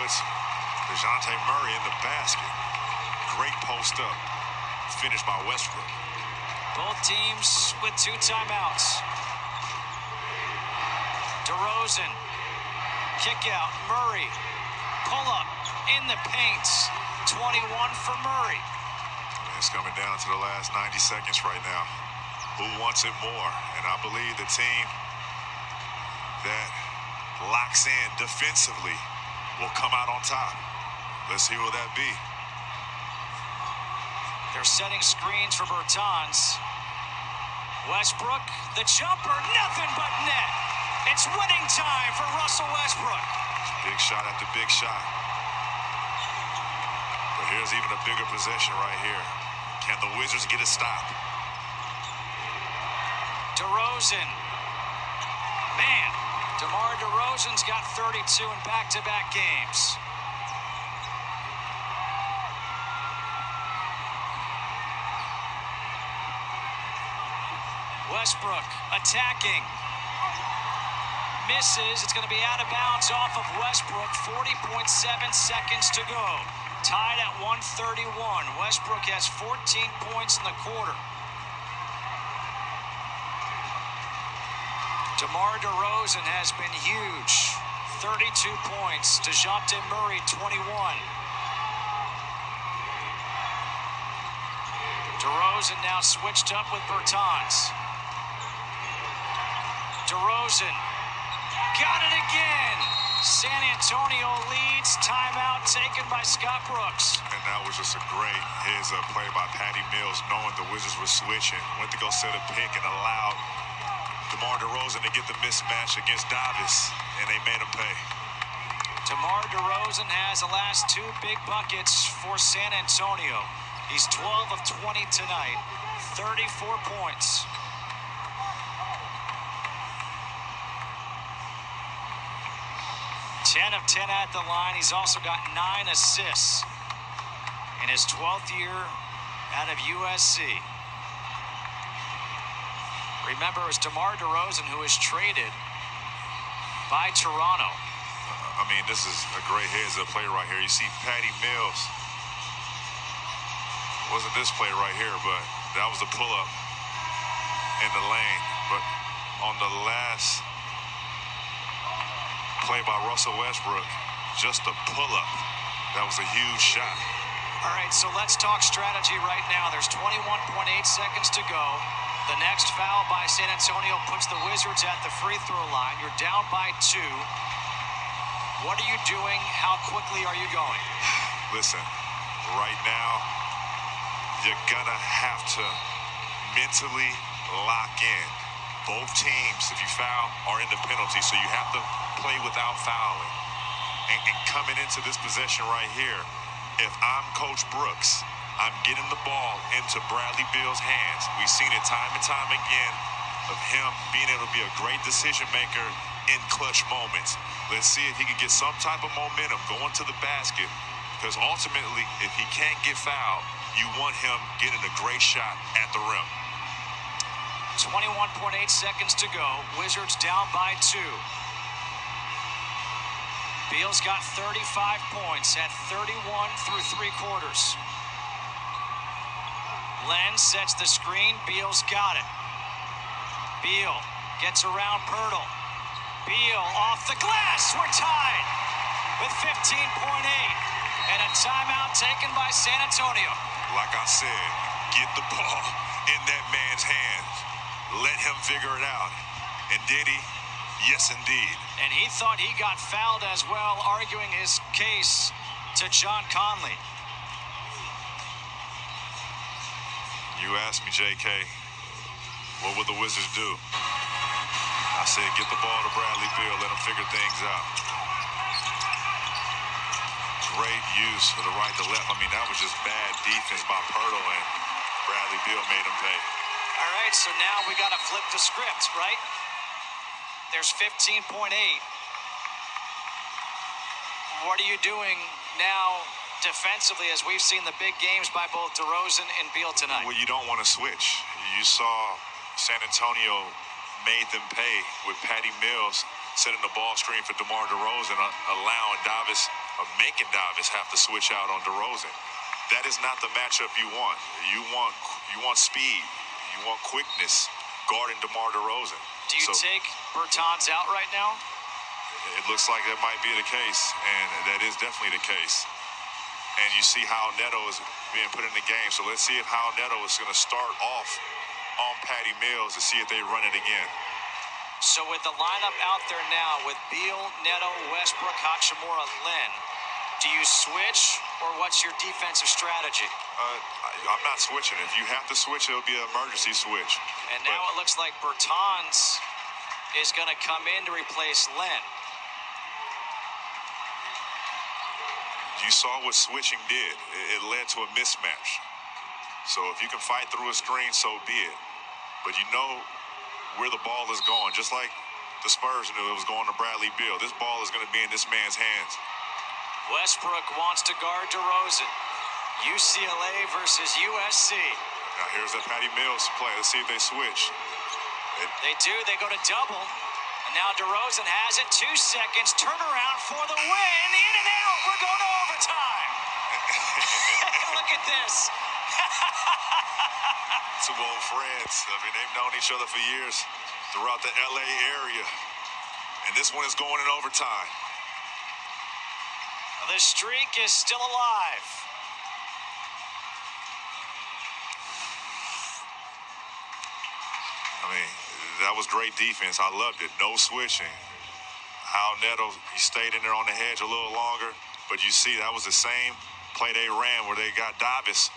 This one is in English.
puts DeJounte Murray in the basket. Great post up. Finished by Westbrook. Both teams with 2 timeouts. DeRozan. Kick out. Murray. Pull up in the paint. 21 for Murray. It's coming down to the last 90 seconds right now. Who wants it more? And I believe the team that locks in defensively will come out on top. Let's see who that be. They're setting screens for Bertans. Westbrook, the jumper, nothing but net. It's winning time for Russell Westbrook. Big shot after big shot. But here's even a bigger possession right here. Can the Wizards get a stop? DeRozan. Man, DeMar DeRozan's got 32 in back-to-back games. Westbrook attacking. Misses. It's going to be out of bounds off of Westbrook. 40.7 seconds to go. Tied at 131. Westbrook has 14 points in the quarter. DeMar DeRozan has been huge. 32 points. DeJounte Murray, 21. DeRozan now switched up with Bertans. DeRozan got it again. San Antonio leads. Timeout taken by Scott Brooks. And that was just a great heads-up play by Patty Mills, knowing the Wizards were switching. Went to go set a pick and allowed DeMar DeRozan to get the mismatch against Davis, and they made him pay. DeMar DeRozan has the last 2 big buckets for San Antonio. He's 12 of 20 tonight, 34 points. Ten of 10 at the line. He's also got 9 assists in his 12th year out of USC. Remember, it's DeMar DeRozan who is traded by Toronto. I mean, this is a great heads-up play right here. You see Patty Mills. Wasn't this play right here, but that was a pull-up in the lane. But on the last play by Russell Westbrook, just a pull-up. That was a huge shot. All right, so let's talk strategy right now. There's 21.8 seconds to go. The next foul by San Antonio puts the Wizards at the free throw line. You're down by 2. What are you doing? How quickly are you going? Listen, right now, you're gonna have to mentally lock in. Both teams, if you foul, are in the penalty, so you have to play without fouling. And coming into this possession right here, if I'm Coach Brooks, I'm getting the ball into Bradley Beal's hands. We've seen it time and time again of him being able to be a great decision maker in clutch moments. Let's see if he can get some type of momentum going to the basket, because ultimately, if he can't get fouled, you want him getting a great shot at the rim. 21.8 seconds to go. Wizards down by 2. Beal's got 35 points at 31 through 3 quarters. Len sets the screen. Beal's got it. Beal gets around Pirtle. Beal off the glass. We're tied with 15.8. And a timeout taken by San Antonio. Like I said, get the ball in that man's hands. Let him figure it out. And did he? Yes, indeed. And he thought he got fouled as well, arguing his case to John Conley. You asked me, JK, what would the Wizards do? I said, get the ball to Bradley Beal, let him figure things out. Great use of the right to left. I mean, that was just bad defense by Pirtle, and Bradley Beal made him pay. All right, so now we got to flip the script, right? There's 15.8. What are you doing now defensively, as we've seen the big games by both DeRozan and Beal tonight? Well, you don't want to switch. You saw San Antonio made them pay with Patty Mills setting the ball screen for DeMar DeRozan, allowing Davis, or making Davis have to switch out on DeRozan. That is not the matchup you want. You want speed. You want quickness guarding DeMar DeRozan. Do you take Bertans out right now? It looks like that might be the case, and that is definitely the case. And you see how Neto is being put in the game. So let's see if how Neto is going to start off on Patty Mills to see if they run it again. So with the lineup out there now with Beal, Neto, Westbrook, Hachimura, Lynn, do you switch or what's your defensive strategy? I'm not switching. If you have to switch, it'll be an emergency switch. And now it looks like Bertans is going to come in to replace Lynn. You saw what switching did. It led to a mismatch. So if you can fight through a screen, so be it. But you know where the ball is going. Just like the Spurs knew it was going to Bradley Beal. This ball is going to be in this man's hands. Westbrook wants to guard DeRozan. UCLA versus USC. Now here's that Patty Mills play. Let's see if they switch. They do. They go to double. And now DeRozan has it. 2 seconds. Turnaround for the win. In and out. We're going to overtime. Look at this. Two old friends. I mean, they've known each other for years throughout the LA area. And this one is going in overtime. The streak is still alive. I mean, that was great defense. I loved it. No switching. How Neto, he stayed in there on the hedge a little longer. But you see, that was the same play they ran where they got Davis